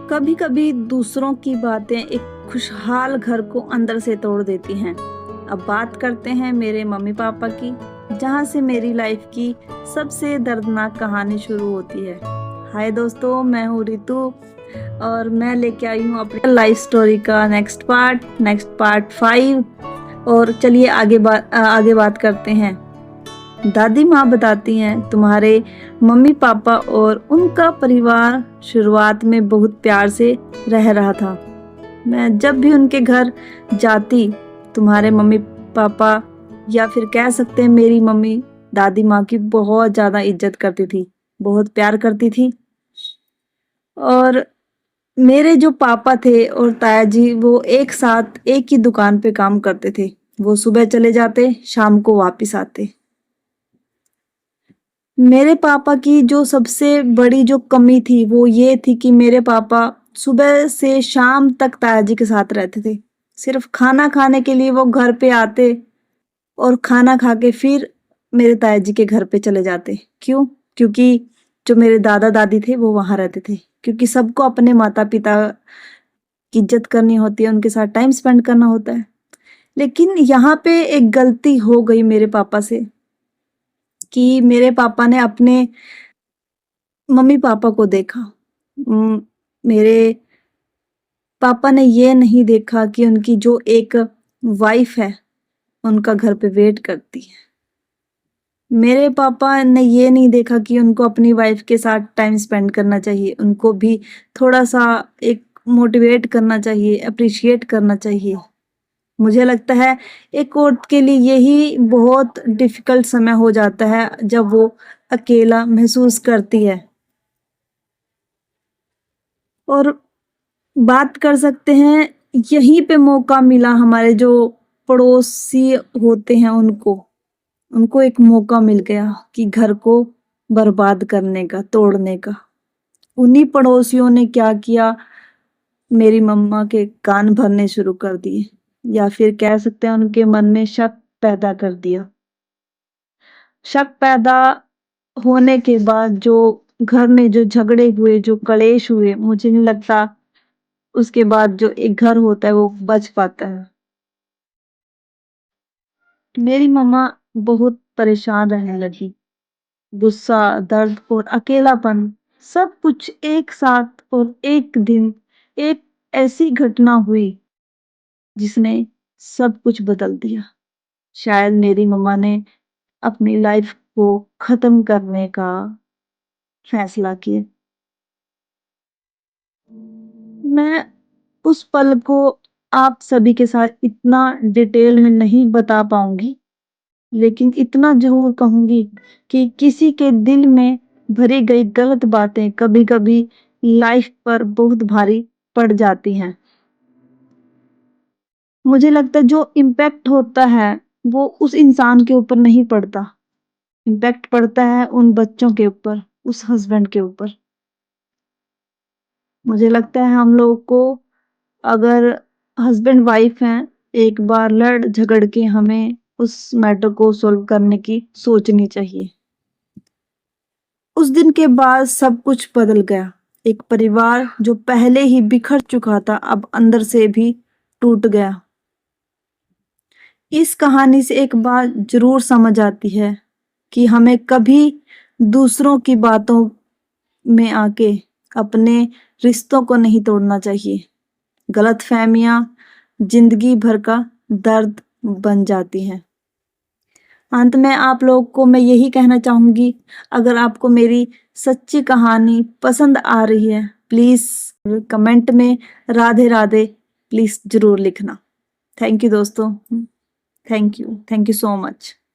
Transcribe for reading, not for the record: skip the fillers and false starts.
कभी कभी दूसरों की बातें एक खुशहाल घर को अंदर से तोड़ देती हैं। अब बात करते हैं मेरे मम्मी पापा की, जहाँ से मेरी लाइफ की सबसे दर्दनाक कहानी शुरू होती है। हाय दोस्तों, मैं हूँ रितु और मैं लेके आई हूँ अपनी लाइफ स्टोरी का नेक्स्ट पार्ट 5। और चलिए आगे बात करते हैं। दादी माँ बताती हैं तुम्हारे मम्मी पापा और उनका परिवार शुरुआत में बहुत प्यार से रह रहा था। मैं जब भी उनके घर जाती, तुम्हारे मम्मी पापा या फिर कह सकते हैं मेरी मम्मी दादी माँ की बहुत ज़्यादा इज्जत करती थी, बहुत प्यार करती थी। और मेरे जो पापा थे और ताया जी, वो एक साथ एक ही दुकान पे काम करते थे। वो सुबह चले जाते, शाम को वापस आते। मेरे पापा की जो सबसे बड़ी जो कमी थी वो ये थी कि मेरे पापा सुबह से शाम तक ताया जी के साथ रहते थे। सिर्फ खाना खाने के लिए वो घर पे आते और खाना खा के फिर मेरे ताया जी के घर पे चले जाते। क्यों? क्योंकि जो मेरे दादा दादी थे वो वहां रहते थे। क्योंकि सबको अपने माता पिता की इज्जत करनी होती है, उनके साथ टाइम स्पेंड करना होता है। लेकिन यहाँ पे एक गलती हो गई मेरे पापा से कि मेरे पापा ने अपने मम्मी पापा को देखा। मेरे पापा ने ये नहीं देखा कि उनकी जो एक वाइफ है उनका घर पे वेट करती है। मेरे पापा ने ये नहीं देखा कि उनको अपनी वाइफ के साथ टाइम स्पेंड करना चाहिए, उनको भी थोड़ा सा एक मोटिवेट करना चाहिए, अप्रिशिएट करना चाहिए। मुझे लगता है एक औरत के लिए यही बहुत डिफिकल्ट समय हो जाता है जब वो अकेला महसूस करती है। और बात कर सकते हैं, यहीं पे मौका मिला हमारे जो पड़ोसी होते हैं उनको उनको एक मौका मिल गया कि घर को बर्बाद करने का, तोड़ने का। उन्हीं पड़ोसियों ने क्या किया, मेरी मम्मा के कान भरने शुरू कर दिए, या फिर कह सकते हैं उनके मन में शक पैदा कर दिया। शक पैदा होने के बाद जो घर में जो झगड़े हुए, जो कलेश हुए, मुझे नहीं लगता उसके बाद जो एक घर होता है वो बच पाता है। मेरी मम्मा बहुत परेशान रहने लगी। गुस्सा, दर्द और अकेलापन सब कुछ एक साथ, और एक दिन एक ऐसी घटना हुई जिसने सब कुछ बदल दिया। शायद मेरी मम्मा ने अपनी लाइफ को खत्म करने का फैसला किया। मैं उस पल को आप सभी के साथ इतना डिटेल में नहीं बता पाऊंगी, लेकिन इतना जरूर कहूंगी कि किसी के दिल में भरी गई गलत बातें कभी कभी लाइफ पर बहुत भारी पड़ जाती हैं। मुझे लगता है जो इम्पैक्ट होता है वो उस इंसान के ऊपर नहीं पड़ता, इम्पैक्ट पड़ता है उन बच्चों के ऊपर, उस हस्बैंड के ऊपर। मुझे लगता है हम लोग को, अगर हस्बैंड वाइफ हैं, एक बार लड़ झगड़ के हमें उस मैटर को सॉल्व करने की सोचनी चाहिए। उस दिन के बाद सब कुछ बदल गया। एक परिवार जो पहले ही बिखर चुका था अब अंदर से भी टूट गया। इस कहानी से एक बात जरूर समझ आती है कि हमें कभी दूसरों की बातों में आके अपने रिश्तों को नहीं तोड़ना चाहिए। गलतफहमियां जिंदगी भर का दर्द बन जाती हैं। अंत में आप लोग को मैं यही कहना चाहूंगी, अगर आपको मेरी सच्ची कहानी पसंद आ रही है, प्लीज कमेंट में राधे राधे प्लीज जरूर लिखना। थैंक यू दोस्तों, थैंक यू सो मच।